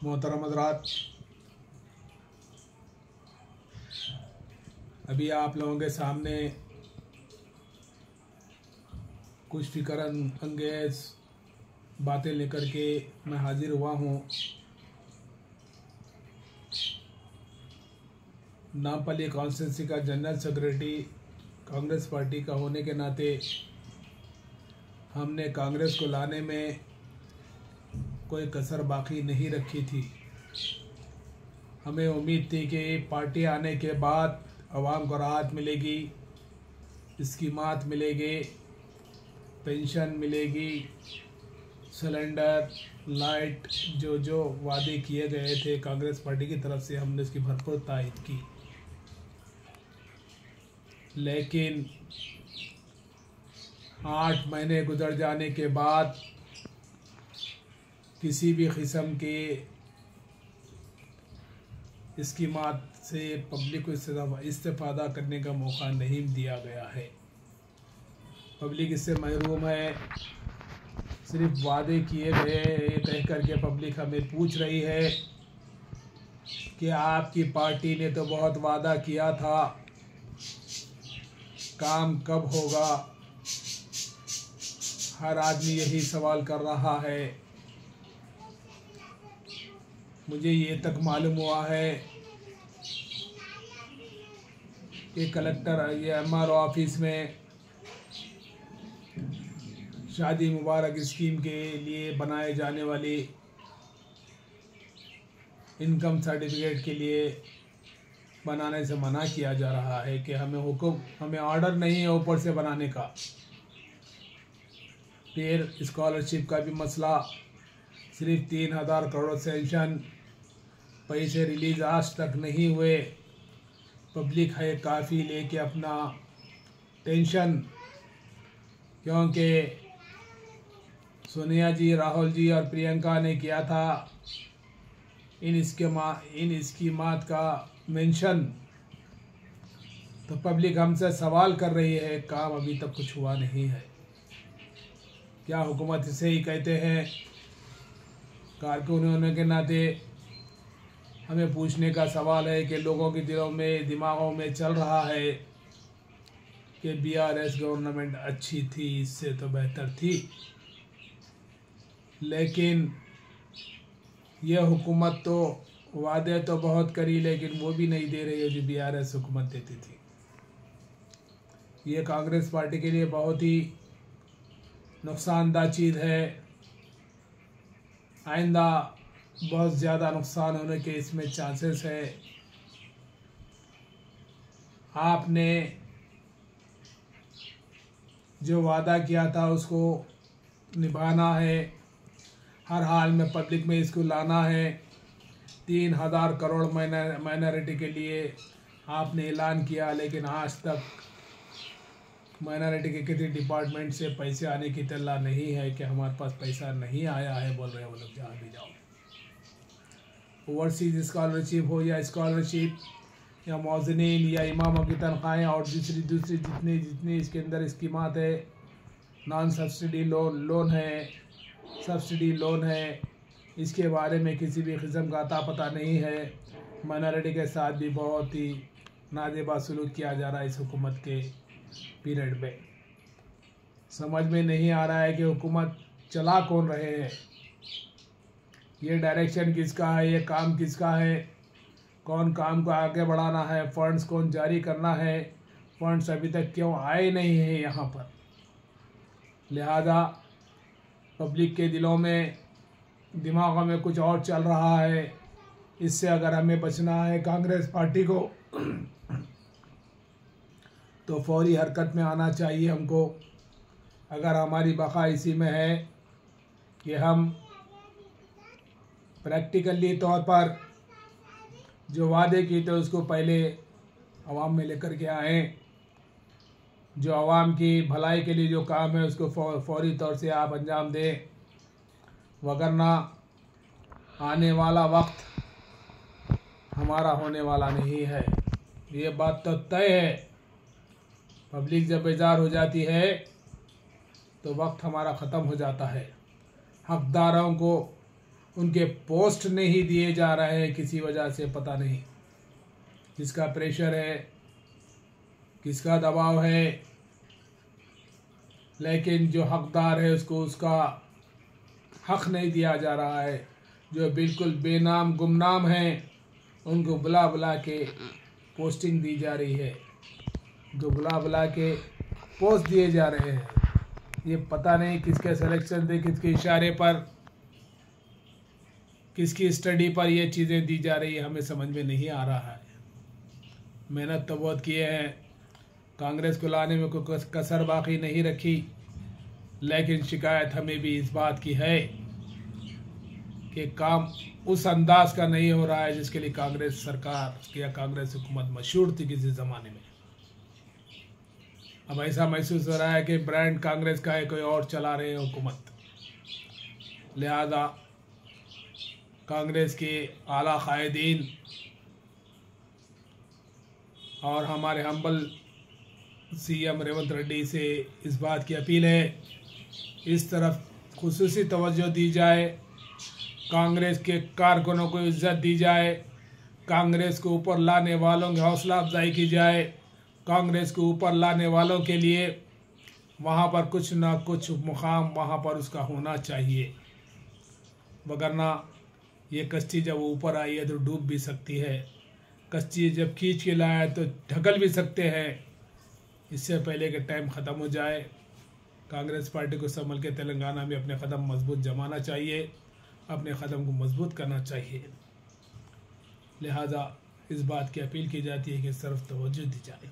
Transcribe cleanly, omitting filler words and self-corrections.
मोहतरम हज़रात, अभी आप लोगों के सामने कुछ फिक्र अंगेज बातें लेकर के मैं हाजिर हुआ हूँ। नामपल्ली कॉन्स्टिट्यूंसी का जनरल सेक्रेटरी कांग्रेस पार्टी का होने के नाते हमने कांग्रेस को लाने में कोई कसर बाकी नहीं रखी थी। हमें उम्मीद थी कि पार्टी आने के बाद आवाम को राहत मिलेगी, स्कीमात मिलेगी, पेंशन मिलेगी, सिलेंडर, लाइट, जो वादे किए गए थे कांग्रेस पार्टी की तरफ से हमने इसकी भरपूर तायद की। लेकिन 8 महीने गुजर जाने के बाद किसी भी किस्म के स्कीमात से पब्लिक को इस्तेफादा करने का मौका नहीं दिया गया है। पब्लिक इससे महरूम है। सिर्फ वादे किए गए ये कह करके पब्लिक हमें पूछ रही है कि आपकी पार्टी ने तो बहुत वादा किया था, काम कब होगा। हर आदमी यही सवाल कर रहा है। मुझे ये तक मालूम हुआ है कि कलेक्टर MRO ऑफिस में शादी मुबारक स्कीम के लिए बनाए जाने वाली इनकम सर्टिफिकेट के लिए बनाने से मना किया जा रहा है कि हमें ऑर्डर नहीं है ऊपर से बनाने का। फिर स्कॉलरशिप का भी मसला, सिर्फ 3000 करोड़ सेंक्शन, पैसे रिलीज आज तक नहीं हुए। पब्लिक है काफ़ी लेके अपना टेंशन, क्योंकि सोनिया जी, राहुल जी और प्रियंका ने किया था इन स्कीमात का मेंशन। तो पब्लिक हमसे सवाल कर रही है, काम अभी तक कुछ हुआ नहीं है। क्या हुकूमत इसे ही कहते हैं? कारकुन होने के नाते हमें पूछने का सवाल है कि लोगों के दिलों में, दिमागों में चल रहा है कि BRS गवर्नमेंट अच्छी थी, इससे तो बेहतर थी। लेकिन यह हुकूमत तो वादे तो बहुत करी, लेकिन वो भी नहीं दे रही है जो BRS हुकूमत देती थी। ये कांग्रेस पार्टी के लिए बहुत ही नुकसानदा चीज़ है। आइंदा बहुत ज़्यादा नुकसान होने के इसमें चांसेस है। आपने जो वादा किया था उसको निभाना है, हर हाल में पब्लिक में इसको लाना है। 3000 करोड़ माइनॉरिटी के लिए आपने ऐलान किया, लेकिन आज तक माइनॉरिटी के किसी डिपार्टमेंट से पैसे आने की तल्ला नहीं है कि हमारे पास पैसा नहीं आया है, बोल रहे हैं वो लोग। जहाँ भी जाओ, ओवरसीज स्कॉलरशिप हो या स्कॉलरशिप या मौजनीन या इमामों की तनख्वाहें और दूसरी जितनी इसके अंदर स्कीमात है, नॉन सब्सिडी लोन है, सब्सिडी लोन है, इसके बारे में किसी भी किस्म का अता पता नहीं है। माइनॉरिटी के साथ भी बहुत ही नाजेबा सलूक किया जा रहा है इस हुकूमत के पीरियड में। समझ में नहीं आ रहा है कि हुकूमत चला कौन रहे हैं, ये डायरेक्शन किसका है, ये काम किसका है, कौन काम को आगे बढ़ाना है, फंड्स कौन जारी करना है, फंड्स अभी तक क्यों आए नहीं हैं यहाँ पर। लिहाजा पब्लिक के दिलों में, दिमागों में कुछ और चल रहा है। इससे अगर हमें बचना है कांग्रेस पार्टी को तो फौरी हरकत में आना चाहिए हमको। अगर हमारी बका इसी में है कि हम प्रैक्टिकली तौर पर जो वादे किए थे उसको पहले आवाम में लेकर के आएँ। जो आवाम की भलाई के लिए जो काम है उसको फौरी तौर से आप अंजाम दें, वगरना आने वाला वक्त हमारा होने वाला नहीं है। ये बात तो तय है। पब्लिक जब बेजार हो जाती है तो वक्त हमारा ख़त्म हो जाता है। हकदारों को उनके पोस्ट नहीं दिए जा रहे हैं किसी वजह से, पता नहीं किसका प्रेशर है, किसका दबाव है, लेकिन जो हकदार है उसको उसका हक नहीं दिया जा रहा है। जो बिल्कुल बेनाम गुमनाम हैं उनको बुला बुला के पोस्टिंग दी जा रही है, जो बुला बुला के पोस्ट दिए जा रहे हैं। ये पता नहीं किसके सिलेक्शन से, किसके इशारे पर, किसकी स्टडी पर ये चीज़ें दी जा रही है, हमें समझ में नहीं आ रहा है। मेहनत तो बहुत किए हैं, कांग्रेस को लाने में कोई कसर बाकी नहीं रखी, लेकिन शिकायत हमें भी इस बात की है कि काम उस अंदाज का नहीं हो रहा है जिसके लिए कांग्रेस सरकार या कांग्रेस हुकूमत मशहूर थी किसी ज़माने में। अब ऐसा महसूस हो रहा है कि ब्रांड कांग्रेस का है, कोई और चला रहे हैं हुकूमत। लिहाजा कांग्रेस के आला कायदीन और हमारे हम्बल सीएम रेवंत रेड्डी से इस बात की अपील है, इस तरफ खुसूसी तवज्जो दी जाए, कांग्रेस के कारकुनों को इज्जत दी जाए, कांग्रेस को ऊपर लाने वालों की हौसला अफजाई की जाए, कांग्रेस को ऊपर लाने वालों के लिए वहाँ पर कुछ ना कुछ मुकाम वहाँ पर उसका होना चाहिए, वगरना ये कश्ती जब ऊपर आई है तो डूब भी सकती है। कश्ती जब खींच के लाया तो ढकल भी सकते हैं। इससे पहले कि टाइम ख़त्म हो जाए, कांग्रेस पार्टी को संभल के तेलंगाना में अपने कदम मजबूत जमाना चाहिए, अपने कदम को मजबूत करना चाहिए। लिहाजा इस बात की अपील की जाती है कि इस तरफ तवज्जो दी जाए।